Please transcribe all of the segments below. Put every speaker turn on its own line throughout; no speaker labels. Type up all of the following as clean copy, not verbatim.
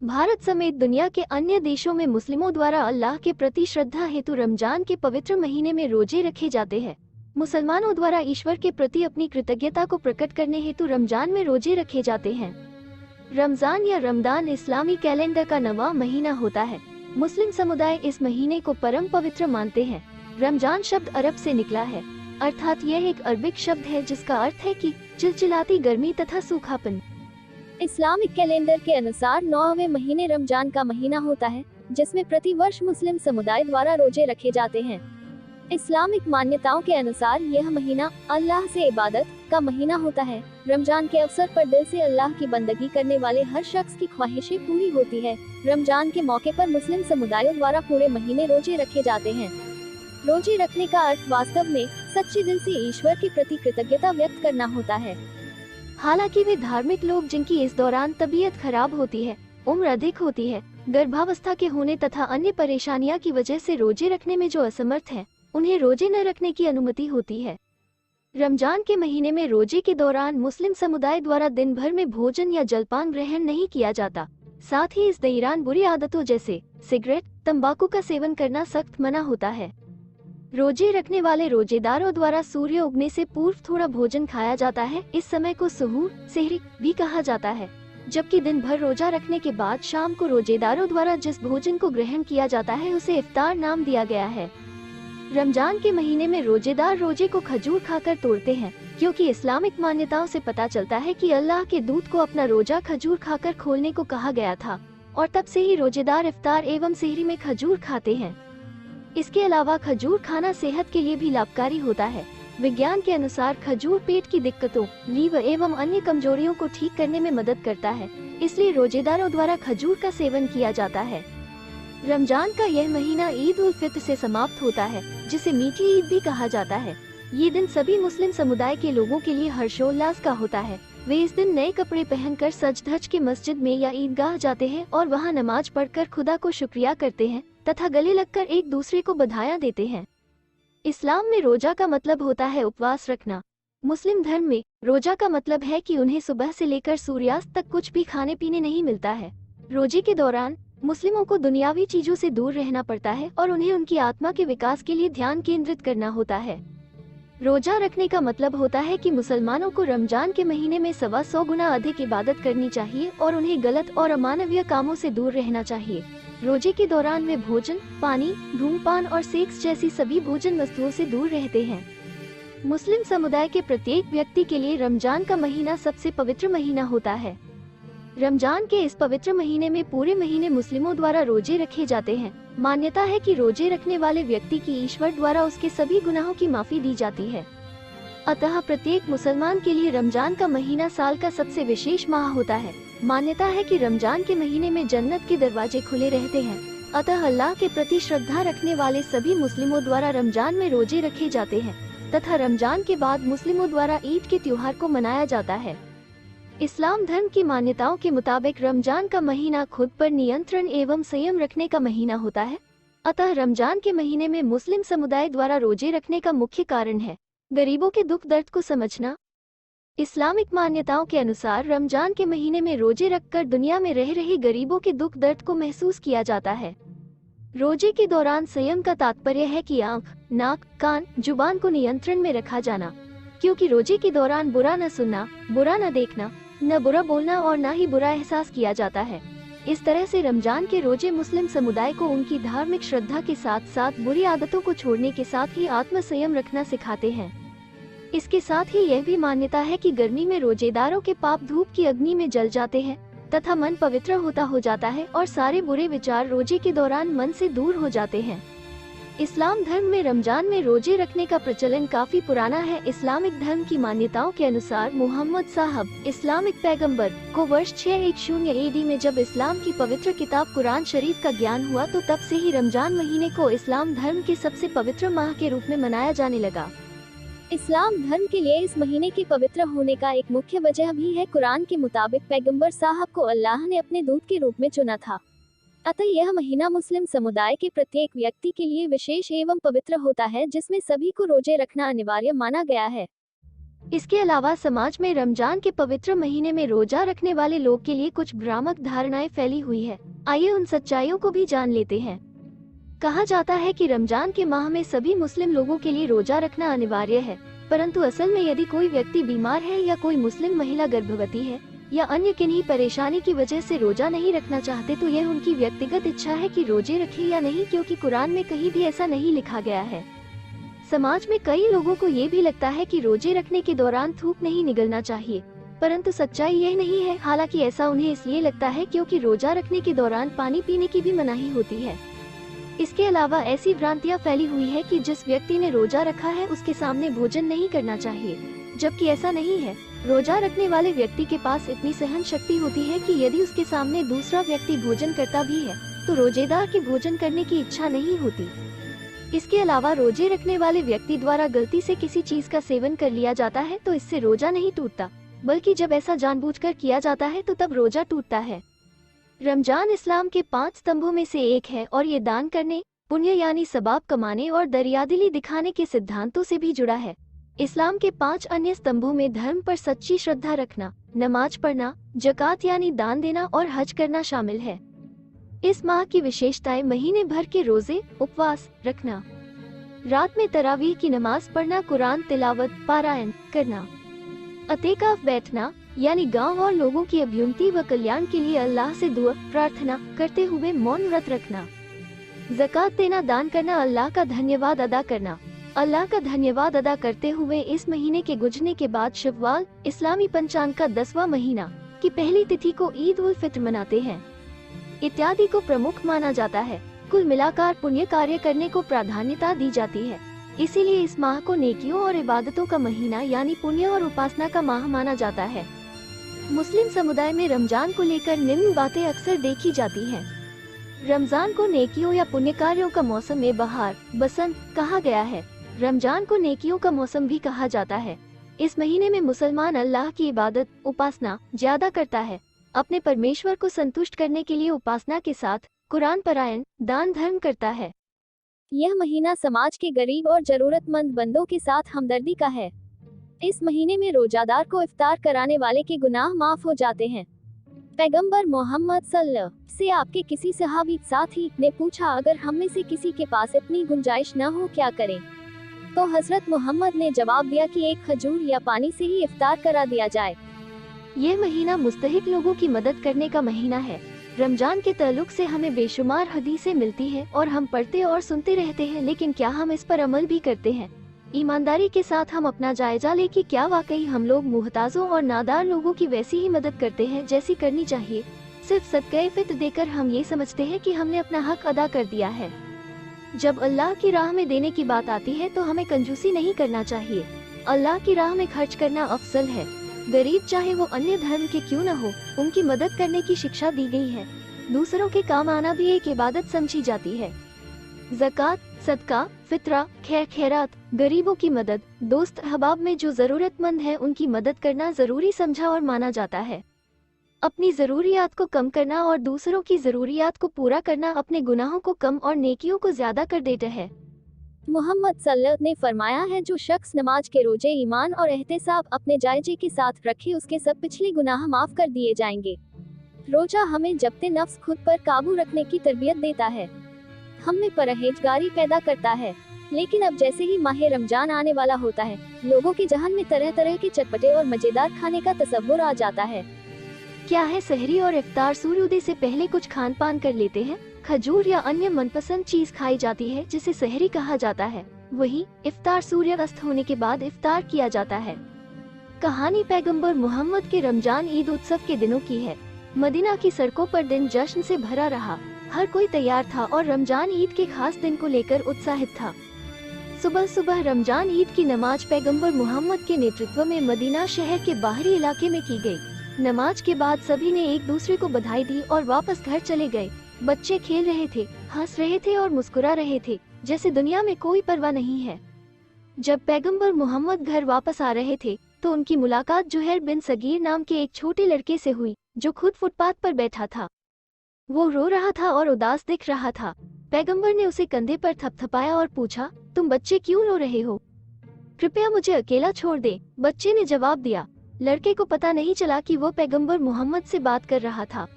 भारत समेत दुनिया के अन्य देशों में मुस्लिमों द्वारा अल्लाह के प्रति श्रद्धा हेतु रमजान के पवित्र महीने में रोजे रखे जाते हैं। मुसलमानों द्वारा ईश्वर के प्रति अपनी कृतज्ञता को प्रकट करने हेतु रमजान में रोजे रखे जाते हैं। रमजान या रमदान इस्लामी कैलेंडर का 9वां महीना होता है। मुस्लिम समुदाय इस महीने को परम पवित्र मानते हैं। रमजान शब्द अरब से निकला है, अर्थात यह एक अरबिक शब्द है जिसका अर्थ है कि चिलचिलाती गर्मी तथा सूखापन।
इस्लामिक कैलेंडर के अनुसार 9वें महीने रमजान का महीना होता है, जिसमें प्रति वर्ष मुस्लिम समुदाय द्वारा रोजे रखे जाते हैं। इस्लामिक मान्यताओं के अनुसार यह महीना अल्लाह से इबादत का महीना होता है। रमजान के अवसर पर दिल से अल्लाह की बंदगी करने वाले हर शख्स की ख्वाहिशें पूरी होती है। रमजान के मौके पर मुस्लिम समुदायों द्वारा पूरे महीने रोजे रखे जाते हैं। रोजे रखने का अर्थ वास्तव में सच्चे दिल से ईश्वर के प्रति कृतज्ञता व्यक्त करना होता है।
हालांकि वे धार्मिक लोग जिनकी इस दौरान तबीयत खराब होती है, उम्र अधिक होती है, गर्भावस्था के होने तथा अन्य परेशानियां की वजह से रोजे रखने में जो असमर्थ हैं, उन्हें रोजे न रखने की अनुमति होती है। रमजान के महीने में रोजे के दौरान मुस्लिम समुदाय द्वारा दिन भर में भोजन या जलपान ग्रहण नहीं किया जाता। साथ ही इस दौरान बुरी आदतों जैसे सिगरेट, तंबाकू का सेवन करना सख्त मना होता है। रोजे रखने वाले रोजेदारों द्वारा सूर्य उगने से पूर्व थोड़ा भोजन खाया जाता है। इस समय को सुहूर, सेहरी भी कहा जाता है, जबकि दिन भर रोजा रखने के बाद शाम को रोजेदारों द्वारा जिस भोजन को ग्रहण किया जाता है उसे इफ्तार नाम दिया गया है। रमजान के महीने में रोजेदार रोजे को खजूर खाकर तोड़ते हैं, क्योंकि इस्लामिक मान्यताओं से पता चलता है कि अल्लाह के दूत को अपना रोजा खजूर खाकर खोलने को कहा गया था, और तब से ही रोजेदार इफ्तार एवं सेहरी में खजूर खाते हैं। इसके अलावा खजूर खाना सेहत के लिए भी लाभकारी होता है। विज्ञान के अनुसार खजूर पेट की दिक्कतों, लीवर एवं अन्य कमजोरियों को ठीक करने में मदद करता है, इसलिए रोजेदारों द्वारा खजूर का सेवन किया जाता है। रमजान का यह महीना ईद उल फित्र से समाप्त होता है, जिसे मीठी ईद भी कहा जाता है। ये दिन सभी मुस्लिम समुदाय के लोगों के लिए हर्षोल्लास का होता है। वे इस दिन नए कपड़े पहनकर सज धज के मस्जिद में या ईदगाह जाते हैं और वहां नमाज पढ़कर खुदा को शुक्रिया करते हैं तथा गले लगकर एक दूसरे को बधाइयां देते हैं। इस्लाम में रोजा का मतलब होता है उपवास रखना। मुस्लिम धर्म में रोजा का मतलब है कि उन्हें सुबह से लेकर सूर्यास्त तक कुछ भी खाने पीने नहीं मिलता है। रोजे के दौरान मुस्लिमों को दुनियावी चीजों से दूर रहना पड़ता है और उन्हें उनकी आत्मा के विकास के लिए ध्यान केंद्रित करना होता है। रोजा रखने का मतलब होता है कि मुसलमानों को रमजान के महीने में 125 गुना अधिक इबादत करनी चाहिए और उन्हें गलत और अमानवीय कामों से दूर रहना चाहिए। रोजे के दौरान वे भोजन, पानी, धूम्रपान और सेक्स जैसी सभी भोजन वस्तुओं से दूर रहते हैं। मुस्लिम समुदाय के प्रत्येक व्यक्ति के लिए रमजान का महीना सबसे पवित्र महीना होता है। रमजान के इस पवित्र महीने में पूरे महीने मुस्लिमों द्वारा रोजे रखे जाते हैं। मान्यता है कि रोजे रखने वाले व्यक्ति की ईश्वर द्वारा उसके सभी गुनाहों की माफी दी जाती है। अतः प्रत्येक मुसलमान के लिए रमजान का महीना साल का सबसे विशेष माह होता है। मान्यता है कि रमजान के महीने में जन्नत के दरवाजे खुले रहते हैं। अतः अल्लाह के प्रति श्रद्धा रखने वाले सभी मुस्लिमों द्वारा रमजान में रोजे रखे जाते हैं तथा रमजान के बाद मुस्लिमों द्वारा ईद के त्योहार को मनाया जाता है। इस्लाम धर्म की मान्यताओं के मुताबिक रमजान का महीना खुद पर नियंत्रण एवं संयम रखने का महीना होता है। अतः रमजान के महीने में मुस्लिम समुदाय द्वारा रोजे रखने का मुख्य कारण है गरीबों के दुख दर्द को समझना। इस्लामिक मान्यताओं के अनुसार रमजान के महीने में रोजे रखकर दुनिया में रह रहे गरीबों के दुख दर्द को महसूस किया जाता है। रोजे के दौरान संयम का तात्पर्य है कि आँख, नाक, कान, जुबान को नियंत्रण में रखा जाना, क्योंकि रोजे के दौरान बुरा न सुनना, बुरा न देखना, न बुरा बोलना और न ही बुरा एहसास किया जाता है। इस तरह से रमजान के रोजे मुस्लिम समुदाय को उनकी धार्मिक श्रद्धा के साथ साथ बुरी आदतों को छोड़ने के साथ ही आत्म संयम रखना सिखाते हैं। इसके साथ ही यह भी मान्यता है कि गर्मी में रोजेदारों के पाप धूप की अग्नि में जल जाते हैं तथा मन पवित्र होता हो जाता है और सारे बुरे विचार रोजे के दौरान मन से दूर हो जाते हैं। इस्लाम धर्म में रमजान में रोजे रखने का प्रचलन काफी पुराना है। इस्लामिक धर्म की मान्यताओं के अनुसार मुहम्मद साहब, इस्लामिक पैगंबर, को वर्ष 610 एडी में जब इस्लाम की पवित्र किताब कुरान शरीफ का ज्ञान हुआ तो तब से ही रमजान महीने को इस्लाम धर्म के सबसे पवित्र माह के रूप में मनाया जाने लगा।
इस्लाम धर्म के लिए इस महीने के पवित्र होने का एक मुख्य वजह भी है कुरान के मुताबिक पैगंबर साहब को अल्लाह ने अपने दूत के रूप में चुना था। अतः यह महीना मुस्लिम समुदाय के प्रत्येक व्यक्ति के लिए विशेष एवं पवित्र होता है, जिसमें सभी को रोजे रखना अनिवार्य माना गया है।
इसके अलावा समाज में रमजान के पवित्र महीने में रोजा रखने वाले लोग के लिए कुछ भ्रामक धारणाएं फैली हुई है। आइए उन सच्चाइयों को भी जान लेते हैं। कहा जाता है कि रमजान के माह में सभी मुस्लिम लोगों के लिए रोजा रखना अनिवार्य है, परंतु असल में यदि कोई व्यक्ति बीमार है या कोई मुस्लिम महिला गर्भवती है या अन्य किन्हीं परेशानी की वजह से रोजा नहीं रखना चाहते तो यह उनकी व्यक्तिगत इच्छा है कि रोजे रखें या नहीं, क्योंकि कुरान में कहीं भी ऐसा नहीं लिखा गया है। समाज में कई लोगों को ये भी लगता है कि रोजे रखने के दौरान थूक नहीं निगलना चाहिए, परंतु सच्चाई यह नहीं है। हालांकि ऐसा उन्हें इसलिए लगता है क्योंकि रोजा रखने के दौरान पानी पीने की भी मनाही होती है। इसके अलावा ऐसी भ्रांतियां फैली हुई है कि जिस व्यक्ति ने रोजा रखा है उसके सामने भोजन नहीं करना चाहिए, जबकि ऐसा नहीं है। रोजा रखने वाले व्यक्ति के पास इतनी सहन शक्ति होती है कि यदि उसके सामने दूसरा व्यक्ति भोजन करता भी है तो रोजेदार के भोजन करने की इच्छा नहीं होती। इसके अलावा रोजे रखने वाले व्यक्ति द्वारा गलती से किसी चीज का सेवन कर लिया जाता है तो इससे रोजा नहीं टूटता, बल्कि जब ऐसा जानबूझकर किया जाता है तो तब रोजा टूटता है। रमजान इस्लाम के 5 स्तंभों में से एक है और ये दान करने, पुण्य यानी सवाब कमाने और दरियादिली दिखाने के सिद्धांतों से भी जुड़ा है। इस्लाम के 5 अन्य स्तंभों में धर्म पर सच्ची श्रद्धा रखना, नमाज पढ़ना, जकात यानी दान देना और हज करना शामिल है। इस माह की विशेषताएं महीने भर के रोजे, उपवास रखना, रात में तरावीह की नमाज पढ़ना, कुरान तिलावत पारायण करना, अतेकाफ बैठना यानी गांव और लोगों की अभ्युन्नति व कल्याण के लिए अल्लाह से दुआ प्रार्थना करते हुए मौन व्रत रखना, ज़कात देना, दान करना, अल्लाह का धन्यवाद अदा करना। अल्लाह का धन्यवाद अदा करते हुए इस महीने के गुजरने के बाद शव्वाल इस्लामी पंचांग का 10वां महीना की पहली तिथि को ईद उल फित्र मनाते हैं इत्यादि को प्रमुख माना जाता है। कुल मिलाकर पुण्य कार्य करने को प्राधान्यता दी जाती है, इसीलिए इस माह को नेकियों और इबादतों का महीना यानी पुण्य और उपासना का माह माना जाता है। मुस्लिम समुदाय में रमजान को लेकर निम्न बातें अक्सर देखी जाती हैं। रमजान को नेकियों या पुण्य कार्यों का मौसम में बहार, बसंत कहा गया है। रमजान को नेकियों का मौसम भी कहा जाता है। इस महीने में मुसलमान अल्लाह की इबादत, उपासना ज्यादा करता है। अपने परमेश्वर को संतुष्ट करने के लिए उपासना के साथ कुरान पारायण, दान धर्म करता है।
यह महीना समाज के गरीब और जरूरतमंद बंदों के साथ हमदर्दी का है। इस महीने में रोजादार को इफ्तार कराने वाले के गुनाह माफ हो जाते हैं। पैगंबर मोहम्मद सल्लल्लाहु अलैहि वसल्लम से आपके किसी सहाबी साथी ने पूछा, अगर हम में से किसी के पास इतनी गुंजाइश न हो क्या करें? तो हजरत मोहम्मद ने जवाब दिया कि एक खजूर या पानी से ही इफ्तार करा दिया जाए।
ये महीना मुस्तहिक लोगों की मदद करने का महीना है। रमजान के ताल्लुक से हमें बेशुमार हदीसें मिलती हैं और हम पढ़ते और सुनते रहते हैं, लेकिन क्या हम इस पर अमल भी करते हैं? ईमानदारी के साथ हम अपना जायजा लें कि क्या वाकई हम लोग मुहताजों और नादार लोगों की वैसी ही मदद करते हैं जैसी करनी चाहिए। सिर्फ सदक़े फित्र देकर हम ये समझते हैं कि हमने अपना हक अदा कर दिया है। जब अल्लाह की राह में देने की बात आती है तो हमें कंजूसी नहीं करना चाहिए। अल्लाह की राह में खर्च करना अफजल है। गरीब चाहे वो अन्य धर्म के क्यों न हो, उनकी मदद करने की शिक्षा दी गई है। दूसरों के काम आना भी एक इबादत समझी जाती है। ज़कात, सदका, फित्रा, खैर खैरात, गरीबों की मदद, दोस्त अहबाब में जो जरूरतमंद है उनकी मदद करना जरूरी समझा और माना जाता है। अपनी जरूरियात को कम करना और दूसरों की जरूरियात को पूरा करना अपने गुनाहों को कम और नेकियों को ज्यादा कर देता है।
मोहम्मद सल्लल्लाहु अलैहि वसल्लम ने फरमाया है, जो शख्स नमाज के रोजे ईमान और एहतिसाब अपने जायजे के साथ रखे उसके सब पिछले गुनाह माफ कर दिए जाएंगे। रोजा हमें जब्ते नफ्स खुद पर काबू रखने की तरबियत देता है, हम में परहेजगारी पैदा करता है। लेकिन अब जैसे ही माह रमजान आने वाला होता है, लोगों के जहन में तरह तरह के चटपटे और मजेदार खाने का तसव्वुर आ जाता है।
क्या है, सहरी और इफ्तार सूर्योदय से पहले कुछ खान पान कर लेते हैं। खजूर या अन्य मनपसंद चीज खाई जाती है जिसे सहरी कहा जाता है। वहीं इफ्तार सूर्य अस्त होने के बाद इफ्तार किया जाता है। कहानी पैगंबर मोहम्मद के रमजान ईद उत्सव के दिनों की है। मदीना की सड़कों पर दिन जश्न से भरा रहा, हर कोई तैयार था और रमजान ईद के खास दिन को लेकर उत्साहित था। सुबह सुबह रमजान ईद की नमाज पैगंबर मोहम्मद के नेतृत्व में मदीना शहर के बाहरी इलाके में की गई। नमाज के बाद सभी ने एक दूसरे को बधाई दी और वापस घर चले गए। बच्चे खेल रहे थे, हंस रहे थे और मुस्कुरा रहे थे, जैसे दुनिया में कोई परवाह नहीं है। जब पैगंबर मोहम्मद घर वापस आ रहे थे तो उनकी मुलाकात जुहैर बिन सगीर नाम के एक छोटे लड़के से हुई, जो खुद फुटपाथ पर बैठा था। वो रो रहा था और उदास दिख रहा था। पैगंबर ने उसे कंधे पर थपथपाया और पूछा, तुम बच्चे क्यों रो रहे हो? कृपया मुझे अकेला छोड़ दे, बच्चे ने जवाब दिया। लड़के को पता नहीं चला कि वो पैगंबर मोहम्मद से बात कर रहा था।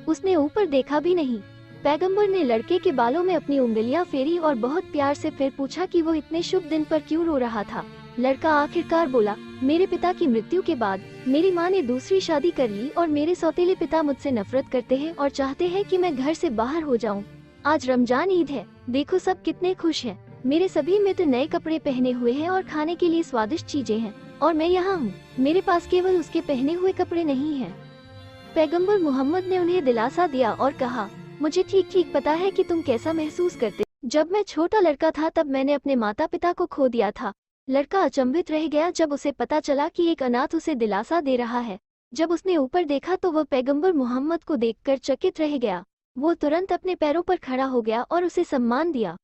उसने ऊपर देखा भी नहीं। पैगंबर ने लड़के के बालों में अपनी उंगलियां फेरी और बहुत प्यार से फिर पूछा कि वो इतने शुभ दिन पर क्यों रो रहा था। लड़का आखिरकार बोला, मेरे पिता की मृत्यु के बाद मेरी माँ ने दूसरी शादी कर ली और मेरे सौतेले पिता मुझसे नफरत करते हैं और चाहते हैं कि मैं घर से बाहर हो जाऊं। आज रमजान ईद है, देखो सब कितने खुश हैं। मेरे सभी मित्र नए कपड़े पहने हुए हैं और खाने के लिए स्वादिष्ट चीजें हैं और मैं यहाँ हूँ। मेरे पास केवल उसके पहने हुए कपड़े नहीं हैं। पैगंबर मोहम्मद ने उन्हें दिलासा दिया और कहा, मुझे ठीक ठीक पता है कि तुम कैसा महसूस करते। जब मैं छोटा लड़का था तब मैंने अपने माता पिता को खो दिया था। लड़का अचंभित रह गया जब उसे पता चला कि एक अनाथ उसे दिलासा दे रहा है। जब उसने ऊपर देखा तो वह पैगंबर मोहम्मद को देखकर चकित रह गया। वो तुरंत अपने पैरों पर खड़ा हो गया और उसे सम्मान दिया।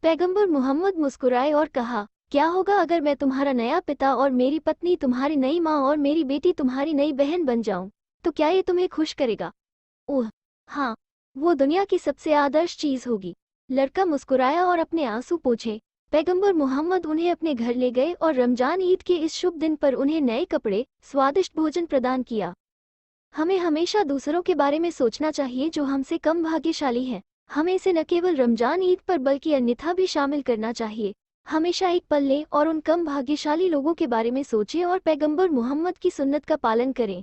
पैगंबर मोहम्मद मुस्कुराए और कहा, क्या होगा अगर मैं तुम्हारा नया पिता और मेरी पत्नी तुम्हारी नई माँ और मेरी बेटी तुम्हारी नई बहन बन जाऊं? तो क्या ये तुम्हें खुश करेगा? ओह हाँ, वो दुनिया की सबसे आदर्श चीज होगी। लड़का मुस्कुराया और अपने आंसू पोंछे। पैगंबर मोहम्मद उन्हें अपने घर ले गए और रमजान ईद के इस शुभ दिन पर उन्हें नए कपड़े, स्वादिष्ट भोजन प्रदान किया। हमें हमेशा दूसरों के बारे में सोचना चाहिए जो हमसे कम भाग्यशाली हैं। हमें इसे न केवल रमजान ईद पर बल्कि अन्यथा भी शामिल करना चाहिए। हमेशा एक पल लें और उन कम भाग्यशाली लोगों के बारे में सोचें और पैगंबर मोहम्मद की सुन्नत का पालन करें।